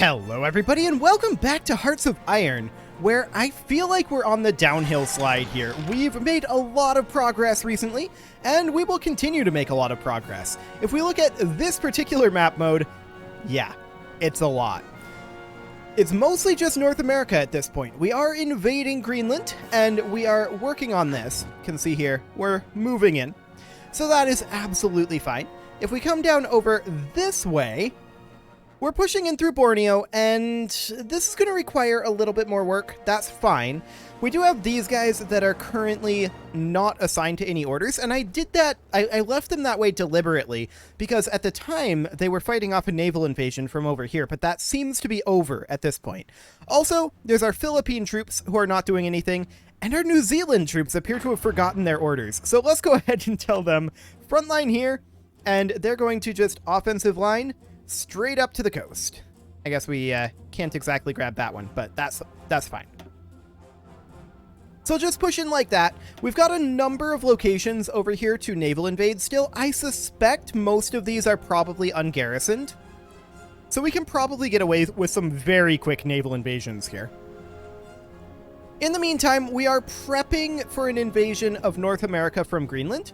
Hello everybody and welcome back to Hearts of Iron, where I feel like we're on the downhill slide here. We've made a lot of progress recently, and we will continue to make a lot of progress. If we look at this particular map mode, yeah, it's a lot. It's mostly just North America at this point. We are invading Greenland, and we are working on this. You can see here, we're moving in. So that is absolutely fine. If we come down over this way, we're pushing in through Borneo, and this is going to require a little bit more work. That's fine. We do have these guys that are currently not assigned to any orders, and I did that, I left them that way deliberately, because at the time, they were fighting off a naval invasion from over here, but that seems to be over at this point. Also, there's our Philippine troops who are not doing anything, and our New Zealand troops appear to have forgotten their orders. So let's go ahead and tell them, front line here, and they're going to just offensive line straight up to the coast. I guess we can't exactly grab that one, but that's fine. So just push in like that. We've got a number of locations over here to naval invade still. I suspect most of these are probably ungarrisoned, so we can probably get away with some very quick naval invasions here. In the meantime, we are prepping for an invasion of North America from Greenland,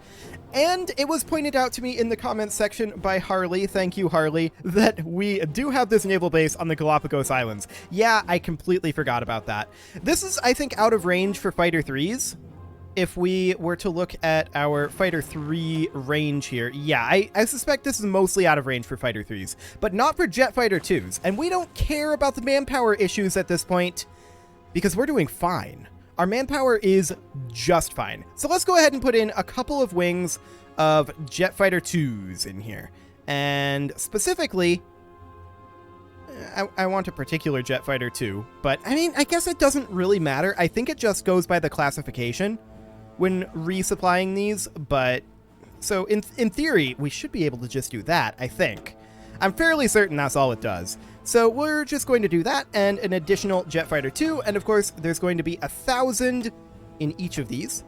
and it was pointed out to me in the comments section by Harley, thank you Harley, that we do have this naval base on the Galapagos Islands. Yeah, I completely forgot about that. This is, I think, out of range for Fighter 3s. If we were to look at our Fighter 3 range here, yeah, I suspect this is mostly out of range for Fighter 3s, but not for Jet Fighter 2s, and we don't care about the manpower issues at this point, because we're doing fine. Our manpower is just fine. So let's go ahead and put in a couple of wings of Jet Fighter 2s in here. And specifically, I want a particular Jet Fighter 2, but I mean, I guess it doesn't really matter. I think it just goes by the classification when resupplying these, but so in theory, we should be able to just do that, I think. I'm fairly certain that's all it does. So we're just going to do that and an additional Jet Fighter 2. And of course, there's going to be 1,000 in each of these.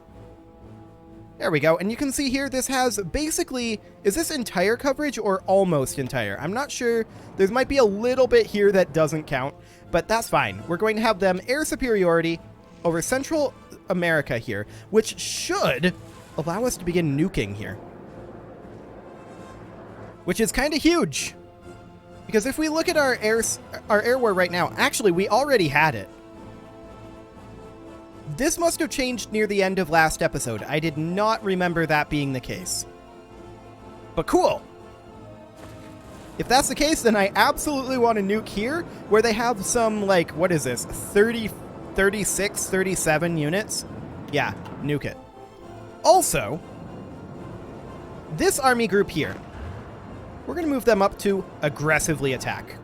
There we go. And you can see here, this has basically, is this entire coverage or almost entire? I'm not sure. There might be a little bit here that doesn't count, but that's fine. We're going to have them air superiority over Central America here, which should allow us to begin nuking here, which is kind of huge. Because if we look at our air war right now, actually, we already had it. This must have changed near the end of last episode. I did not remember that being the case. But cool. If that's the case, then I absolutely want to nuke here, where they have some, like, what is this, 30, 36, 37 units? Yeah, nuke it. Also, this army group here, we're going to move them up to aggressively attack.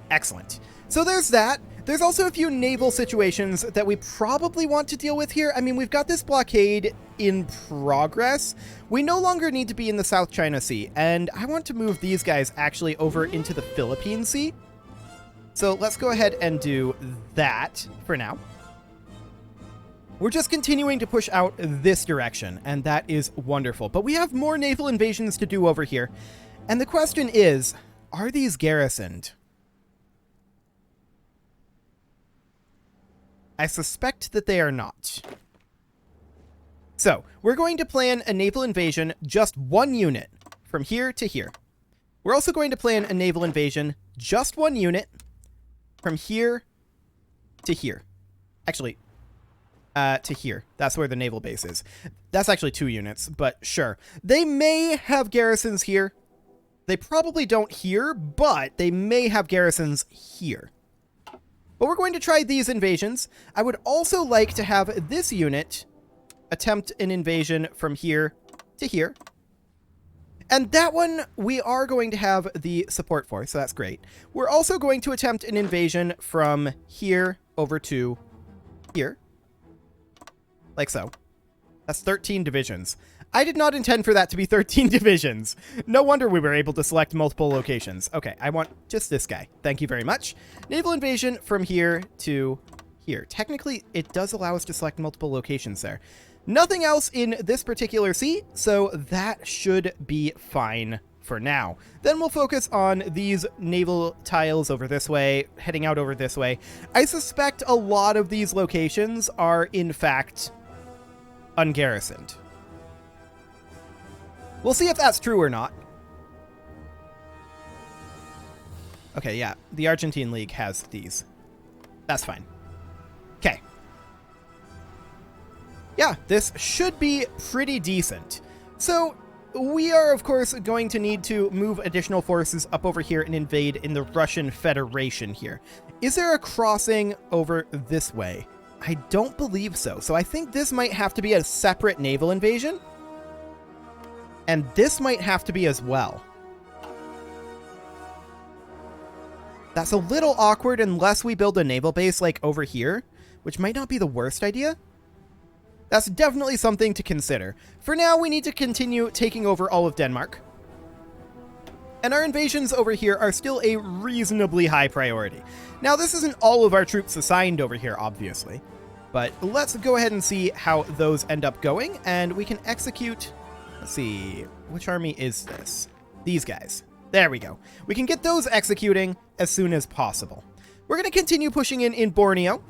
Excellent. So there's that. There's also a few naval situations that we probably want to deal with here. I mean, we've got this blockade in progress. We no longer need to be in the South China Sea, and I want to move these guys actually over into the Philippine Sea. So let's go ahead and do that for now. We're just continuing to push out this direction, and that is wonderful. But we have more naval invasions to do over here. And the question is, are these garrisoned? I suspect that they are not. So, we're going to plan a naval invasion, just one unit, from here to here. We're also going to plan a naval invasion, just one unit, from here to here. Actually, to here. That's where the naval base is. That's actually 2 units, but sure. They may have garrisons here. They probably don't here, but they may have garrisons here. But we're going to try these invasions. I would also like to have this unit attempt an invasion from here to here. And that one we are going to have the support for, so that's great. We're also going to attempt an invasion from here over to here. Like so. That's 13 divisions. I did not intend for that to be 13 divisions. No wonder we were able to select multiple locations. Okay, I want just this guy. Thank you very much. Naval invasion from here to here. Technically, it does allow us to select multiple locations there. Nothing else in this particular sea, so that should be fine for now. Then we'll focus on these naval tiles over this way, heading out over this way. I suspect a lot of these locations are, in fact, ungarrisoned. We'll see if that's true or not. Okay, yeah, the Argentine League has these. That's fine. Okay. Yeah, this should be pretty decent. So, we are, of course, going to need to move additional forces up over here and invade in the Russian Federation here. Is there a crossing over this way? I don't believe so. So I think this might have to be a separate naval invasion. And this might have to be as well. That's a little awkward unless we build a naval base like over here, which might not be the worst idea. That's definitely something to consider. For now, we need to continue taking over all of Denmark. And our invasions over here are still a reasonably high priority. Now, this isn't all of our troops assigned over here, obviously. But let's go ahead and see how those end up going. And we can execute... Let's see. Which army is this? These guys. There we go. We can get those executing as soon as possible. We're going to continue pushing in Borneo.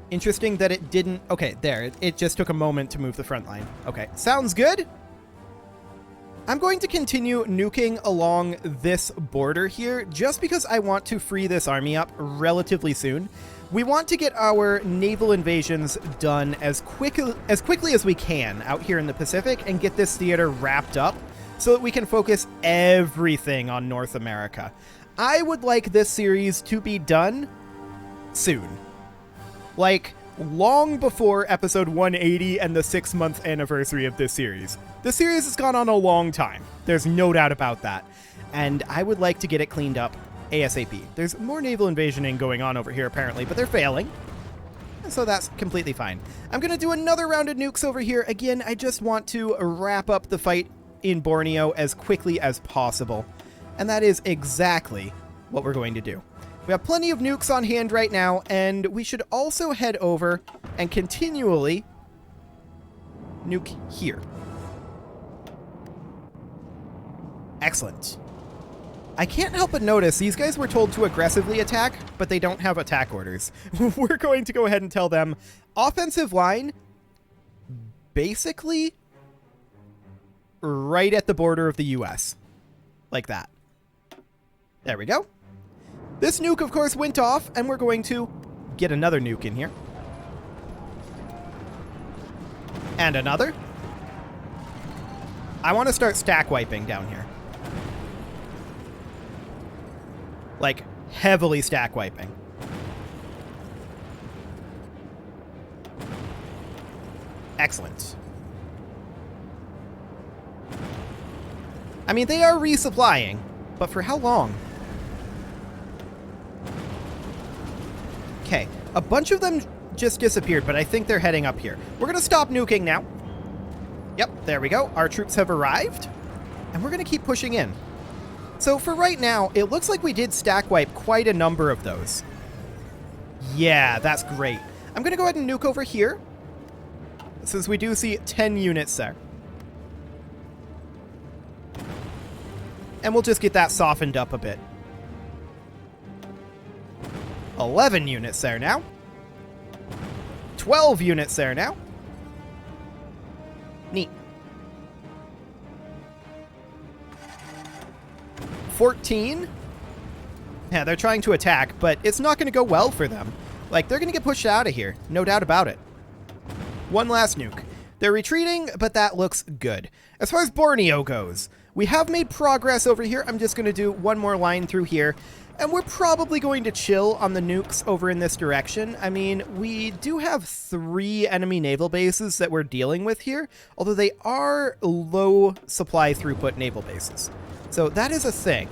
Interesting that it didn't... Okay, there. It just took a moment to move the front line. Okay, sounds good. I'm going to continue nuking along this border here just because I want to free this army up relatively soon. We want to get our naval invasions done as quickly as we can out here in the Pacific and get this theater wrapped up so that we can focus everything on North America. I would like this series to be done soon. Like, long before episode 180 and the 6-month anniversary of this series. The series has gone on a long time. There's no doubt about that. And I would like to get it cleaned up ASAP. There's more naval invasioning going on over here, apparently, but they're failing. So that's completely fine. I'm going to do another round of nukes over here. Again, I just want to wrap up the fight in Borneo as quickly as possible. And that is exactly what we're going to do. We have plenty of nukes on hand right now, and we should also head over and continually nuke here. Excellent. I can't help but notice these guys were told to aggressively attack, but they don't have attack orders. We're going to go ahead and tell them, offensive line, basically right at the border of the US. Like that. There we go. This nuke, of course, went off, and we're going to get another nuke in here. And another. I want to start stack wiping down here. Like, heavily stack wiping. Excellent. I mean, they are resupplying, but for how long? Okay, a bunch of them just disappeared, but I think they're heading up here. We're going to stop nuking now. Yep, there we go. Our troops have arrived, and we're going to keep pushing in. So for right now, it looks like we did stack wipe quite a number of those. Yeah, that's great. I'm going to go ahead and nuke over here, since we do see 10 units there. And we'll just get that softened up a bit. 11 units there now. 12 units there now. Neat. 14. Yeah, they're trying to attack, but it's not going to go well for them. Like, they're going to get pushed out of here. No doubt about it. One last nuke. They're retreating, but that looks good. As far as Borneo goes, we have made progress over here. I'm just going to do one more line through here. And we're probably going to chill on the nukes over in this direction. I mean, we do have 3 enemy naval bases that we're dealing with here, although they are low supply throughput naval bases. So that is a thing.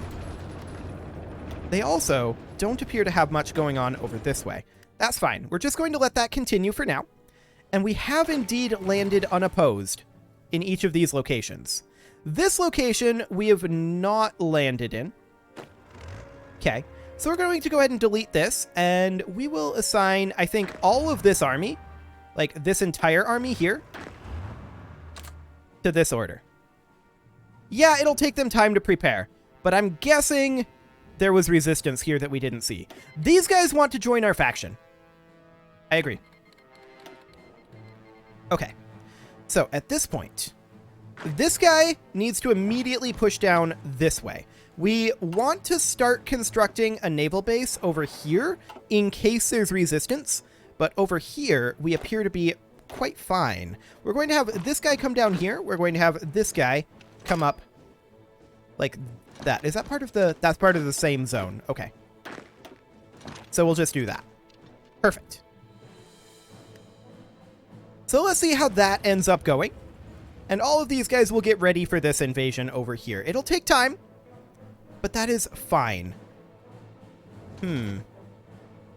They also don't appear to have much going on over this way. That's fine. We're just going to let that continue for now. And we have indeed landed unopposed in each of these locations. This location we have not landed in. Okay, so we're going to go ahead and delete this, and we will assign, I think, all of this army, like this entire army here, to this order. Yeah, it'll take them time to prepare, but I'm guessing there was resistance here that we didn't see. These guys want to join our faction. I agree. Okay, so at this point, this guy needs to immediately push down this way. We want to start constructing a naval base over here in case there's resistance, but over here we appear to be quite fine. We're going to have this guy come down here. We're going to have this guy come up like that. Is that part of the... That's part of the same zone. Okay. So we'll just do that. Perfect. So let's see how that ends up going. And all of these guys will get ready for this invasion over here. It'll take time, but that is fine.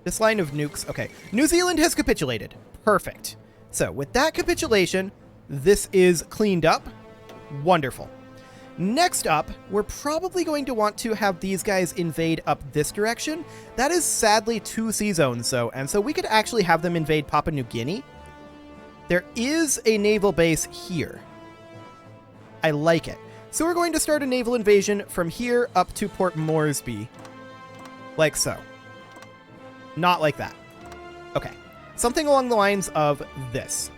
This line of nukes... Okay. New Zealand has capitulated. Perfect. So with that capitulation, this is cleaned up. Wonderful. Next up, we're probably going to want to have these guys invade up this direction. That is sadly 2 sea zones, though, and so we could actually have them invade Papua New Guinea. There is a naval base here. I like it. So we're going to start a naval invasion from here up to Port Moresby. Like so. Not like that. Okay. Something along the lines of this.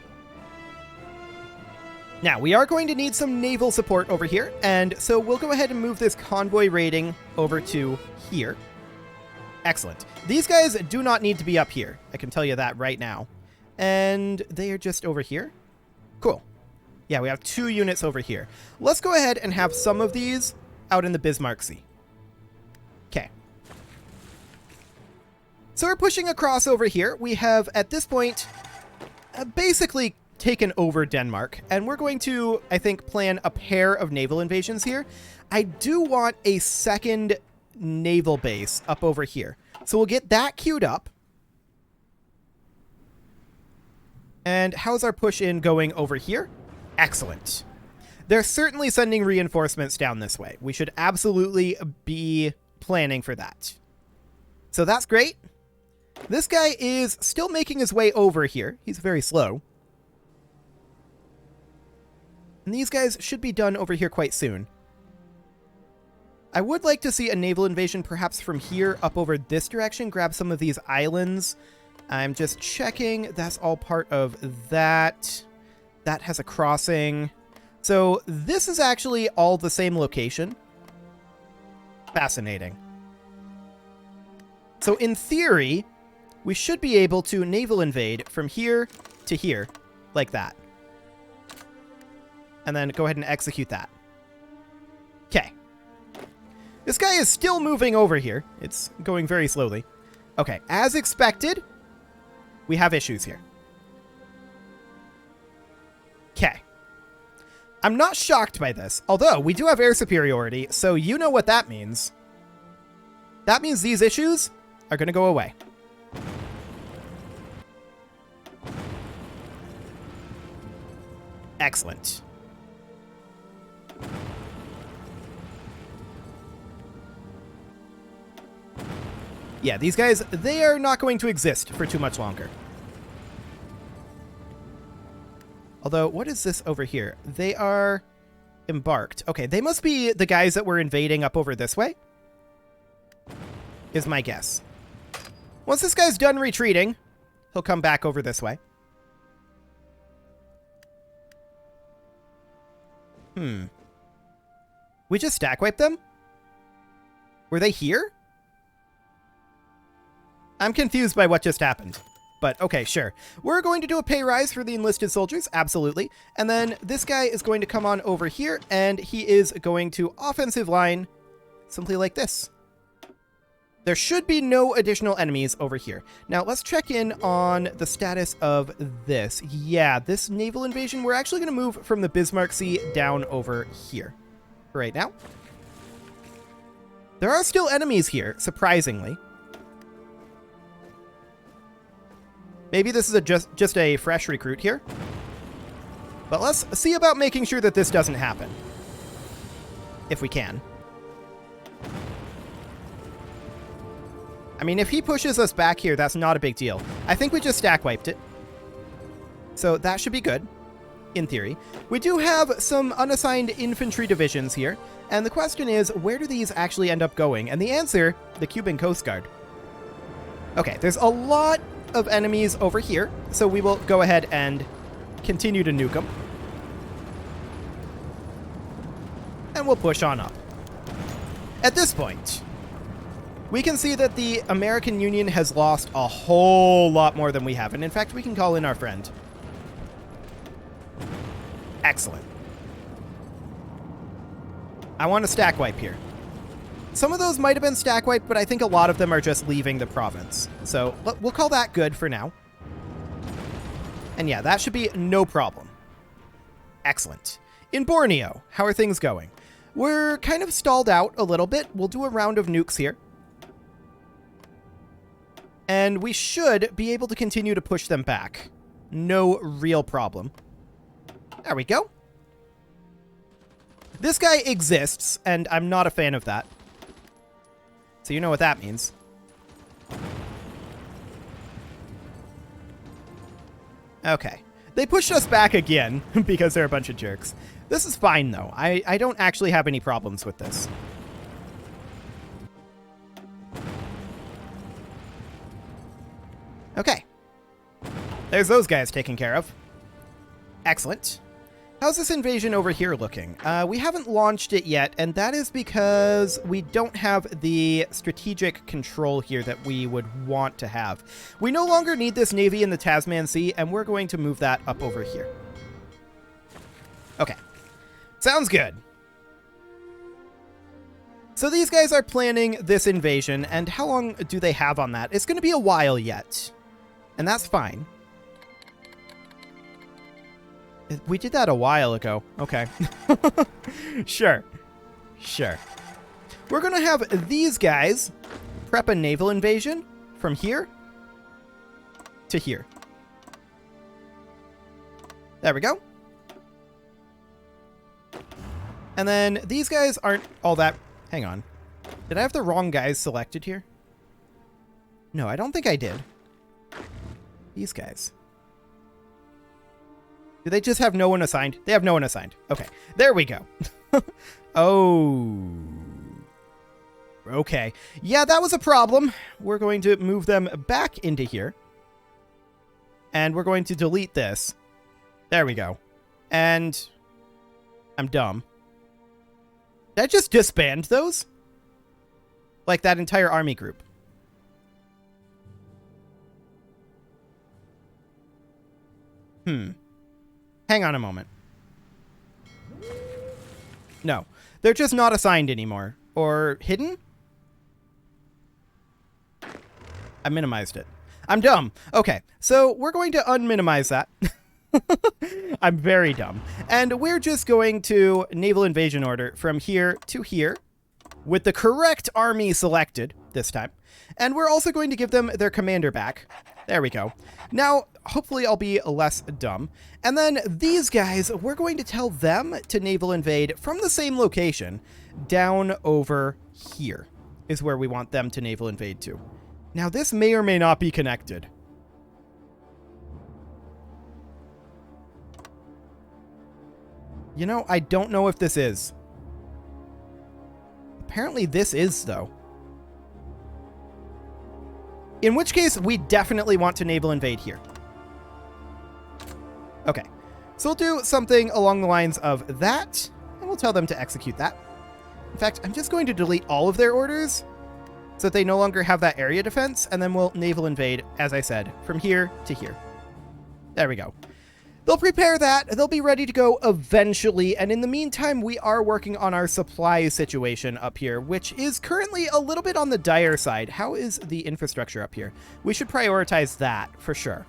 Now, we are going to need some naval support over here, and so we'll go ahead and move this convoy raiding over to here. Excellent. These guys do not need to be up here. I can tell you that right now. And they are just over here. Cool. Yeah, we have 2 units over here. Let's go ahead and have some of these out in the Bismarck Sea. Okay. So we're pushing across over here. We have, at this point, basically taken over Denmark, and we're going to, I think, plan a pair of naval invasions here. I do want a second naval base up over here. So we'll get that queued up. And how's our push in going over here? Excellent. They're certainly sending reinforcements down this way. We should absolutely be planning for that. So that's great. This guy is still making his way over here. He's very slow. And these guys should be done over here quite soon. I would like to see a naval invasion perhaps from here up over this direction. Grab some of these islands. I'm just checking. That's all part of that. That has a crossing. So this is actually all the same location. Fascinating. So in theory, we should be able to naval invade from here to here, like that. And then go ahead and execute that. Okay. This guy is still moving over here. It's going very slowly. Okay, as expected, we have issues here. Okay. I'm not shocked by this, although we do have air superiority, so you know what that means. That means these issues are going to go away. Excellent. Yeah, these guys, they are not going to exist for too much longer. Although, what is this over here? They are embarked. Okay, they must be the guys that were invading up over this way, is my guess. Once this guy's done retreating, he'll come back over this way. We just stack wiped them? Were they here? I'm confused by what just happened. But okay, sure. We're going to do a pay rise for the enlisted soldiers, absolutely. And then this guy is going to come on over here, and he is going to offensive line simply like this. There should be no additional enemies over here. Now, let's check in on the status of this. Yeah, this naval invasion, we're actually going to move from the Bismarck Sea down over here right now. There are still enemies here, surprisingly. Maybe this is just a fresh recruit here. But let's see about making sure that this doesn't happen. If we can. I mean, if he pushes us back here, that's not a big deal. I think we just stack wiped it. So that should be good. in theory. We do have some unassigned infantry divisions here, and the question is, where do these actually end up going? And the answer, the Cuban Coast Guard. Okay, there's a lot of enemies over here, so we will go ahead and continue to nuke them. And we'll push on up. At this point, we can see that the American Union has lost a whole lot more than we have, and in fact, we can call in our friend. Excellent. I want a stack wipe here. Some of those might have been stack wiped, but I think a lot of them are just leaving the province. So we'll call that good for now. And yeah, that should be no problem. Excellent. In Borneo, how are things going? We're kind of stalled out a little bit. We'll do a round of nukes here. And we should be able to continue to push them back. No real problem. There we go. This guy exists, and I'm not a fan of that. So you know what that means. Okay. They pushed us back again because they're a bunch of jerks. This is fine, though. I don't actually have any problems with this. Okay. There's those guys taken care of. Excellent. How's this invasion over here looking? We haven't launched it yet, and that is because we don't have the strategic control here that we would want to have. We no longer need this navy in the Tasman Sea, and we're going to move that up over here. Okay. Sounds good. So these guys are planning this invasion, and how long do they have on that? It's going to be a while yet, and that's fine. We did that a while ago. Okay. Sure. Sure. We're going to have these guys prep a naval invasion from here to here. There we go. And then these guys aren't all that... Hang on. Did I have the wrong guys selected here? No, I don't think I did. These guys. Do they just have no one assigned? They have no one assigned. Okay, there we go. Oh. Okay. Yeah, that was a problem. We're going to move them back into here. And we're going to delete this. There we go. And I'm dumb. Did I just disband those? Like that entire army group. Hang on a moment. No. They're just not assigned anymore. Or hidden? I minimized it. I'm dumb. Okay, so we're going to unminimize that. I'm very dumb. And we're just going to naval invasion order from here to here with the correct army selected this time. And we're also going to give them their commander back. There we go. Now, hopefully I'll be less dumb. And then these guys, we're going to tell them to naval invade from the same location down over here is where we want them to naval invade to. Now, this may or may not be connected. You know, I don't know if this is. Apparently this is, though. In which case, we definitely want to naval invade here. Okay. So we'll do something along the lines of that, and we'll tell them to execute that. In fact, I'm just going to delete all of their orders so that they no longer have that area defense, and then we'll naval invade, as I said, from here to here. There we go. They'll prepare that. They'll be ready to go eventually. And in the meantime, we are working on our supply situation up here, which is currently a little bit on the dire side. How is the infrastructure up here? We should prioritize that for sure.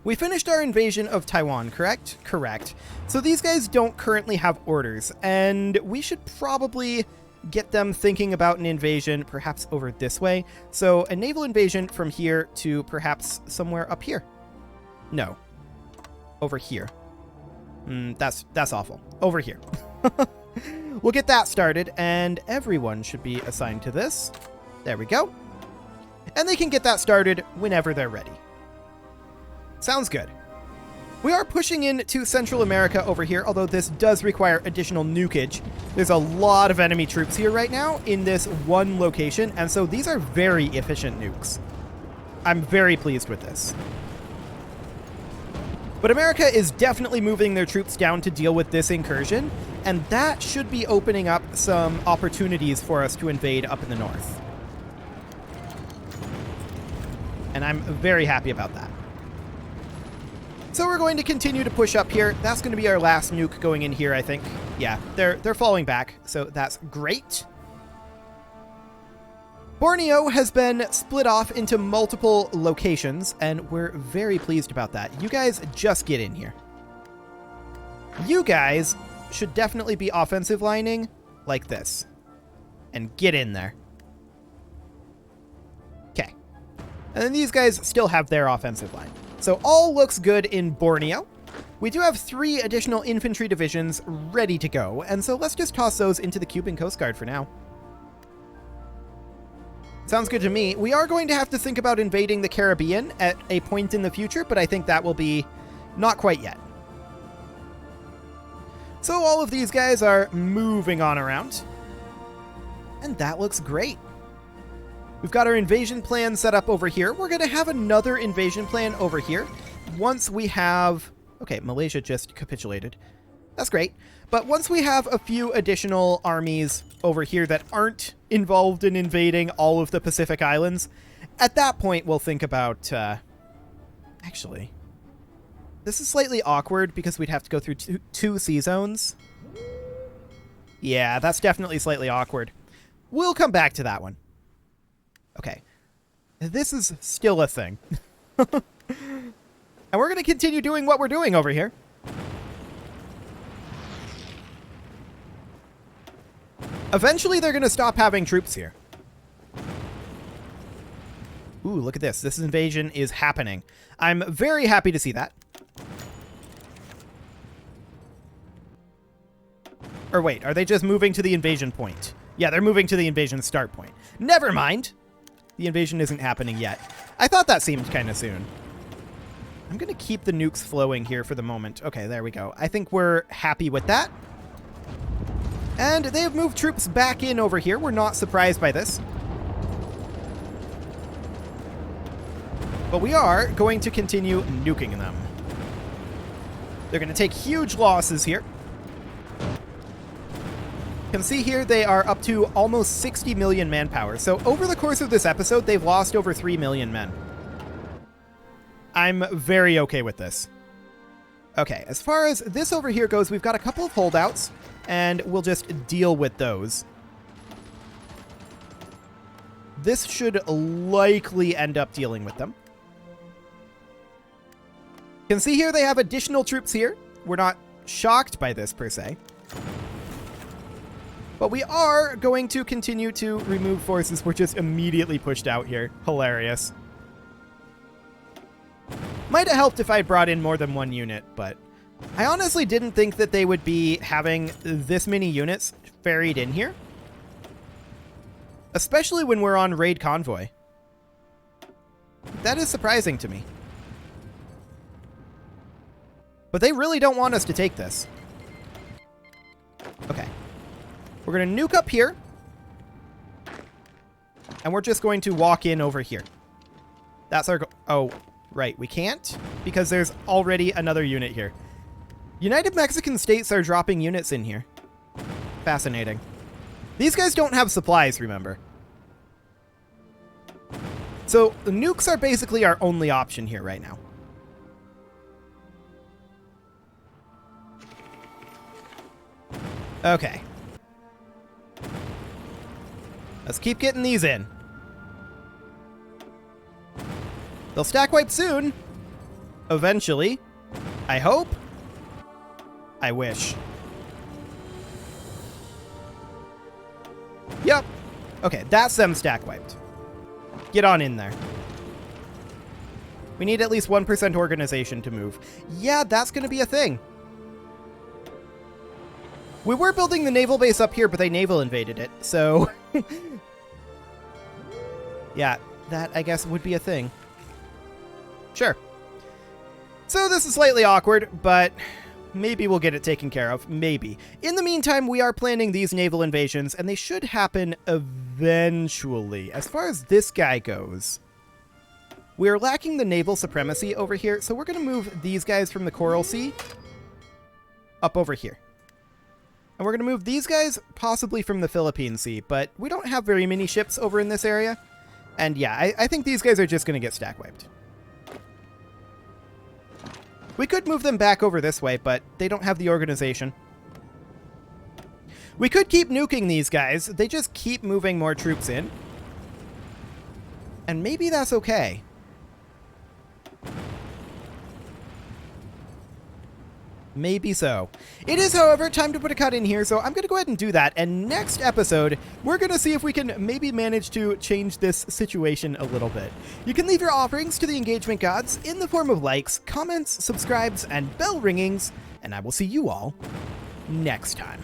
We finished our invasion of Taiwan, correct? Correct. So these guys don't currently have orders, and we should probably get them thinking about an invasion perhaps over this way. So a naval invasion from here to perhaps somewhere up here. No. Over here. That's awful. Over here. We'll get that started, and everyone should be assigned to this. There we go. And they can get that started whenever they're ready. Sounds good. We are pushing into Central America over here, although this does require additional nukage. There's a lot of enemy troops here right now in this one location, and so these are very efficient nukes. I'm very pleased with this. But America is definitely moving their troops down to deal with this incursion, and that should be opening up some opportunities for us to invade up in the north. And I'm very happy about that. So we're going to continue to push up here. That's going to be our last nuke going in here, I think. Yeah, they're falling back, so that's great. Borneo has been split off into multiple locations, and we're very pleased about that. You guys just get in here. You guys should definitely be offensive lining like this. And get in there. Okay. And then these guys still have their offensive line. So all looks good in Borneo. We do have 3 additional infantry divisions ready to go, and so let's just toss those into the Cuban Coast Guard for now. Sounds good to me. We are going to have to think about invading the Caribbean at a point in the future, but I think that will be not quite yet. So all of these guys are moving on around, and that looks great. We've got our invasion plan set up over here. We're going to have another invasion plan over here once we have... Okay, Malaysia just capitulated. That's great. But once we have a few additional armies over here that aren't involved in invading all of the Pacific Islands, at that point we'll think about... Actually, this is slightly awkward because we'd have to go through two sea zones. Yeah, that's definitely slightly awkward. We'll come back to that one. Okay, this is still a thing. And we're going to continue doing what we're doing over here. Eventually, they're going to stop having troops here. Ooh, look at this. This invasion is happening. I'm very happy to see that. Or wait, are they just moving to the invasion point? Yeah, they're moving to the invasion start point. Never mind. The invasion isn't happening yet. I thought that seemed kind of soon. I'm going to keep the nukes flowing here for the moment. Okay, there we go. I think we're happy with that. And they have moved troops back in over here. We're not surprised by this. But we are going to continue nuking them. They're going to take huge losses here. You can see here they are up to almost 60 million manpower. So over the course of this episode, they've lost over 3 million men. I'm very okay with this. Okay, as far as this over here goes, we've got a couple of holdouts, and we'll just deal with those. This should likely end up dealing with them. You can see here they have additional troops here. We're not shocked by this, per se. But we are going to continue to remove forces. We're just immediately pushed out here. Hilarious. Might have helped if I brought in more than one unit, but I honestly didn't think that they would be having this many units ferried in here. Especially when we're on raid convoy. That is surprising to me. But they really don't want us to take this. Okay. We're going to nuke up here. And we're just going to walk in over here. That's our... Oh, right. We can't because there's already another unit here. United Mexican States are dropping units in here. Fascinating. These guys don't have supplies, remember. So the nukes are basically our only option here right now. Okay. Let's keep getting these in. They'll stack wipe soon. Eventually. I hope. I wish. Yep. Okay, that's them stack wiped. Get on in there. We need at least 1% organization to move. Yeah, that's going to be a thing. We were building the naval base up here, but they naval invaded it, so... yeah, that, I guess, would be a thing. Sure. So this is slightly awkward, but maybe we'll get it taken care of. Maybe. In the meantime, we are planning these naval invasions, and they should happen eventually. As far as this guy goes, we're lacking the naval supremacy over here, so we're going to move these guys from the Coral Sea up over here. And we're going to move these guys possibly from the Philippine Sea, but we don't have very many ships over in this area. And yeah, I think these guys are just going to get stack wiped. We could move them back over this way, but they don't have the organization. We could keep nuking these guys. They just keep moving more troops in. And maybe that's okay. Maybe so. It is, however, time to put a cut in here, so I'm going to go ahead and do that. And next episode, we're going to see if we can maybe manage to change this situation a little bit. You can leave your offerings to the engagement gods in the form of likes, comments, subscribes, and bell ringings, and I will see you all next time.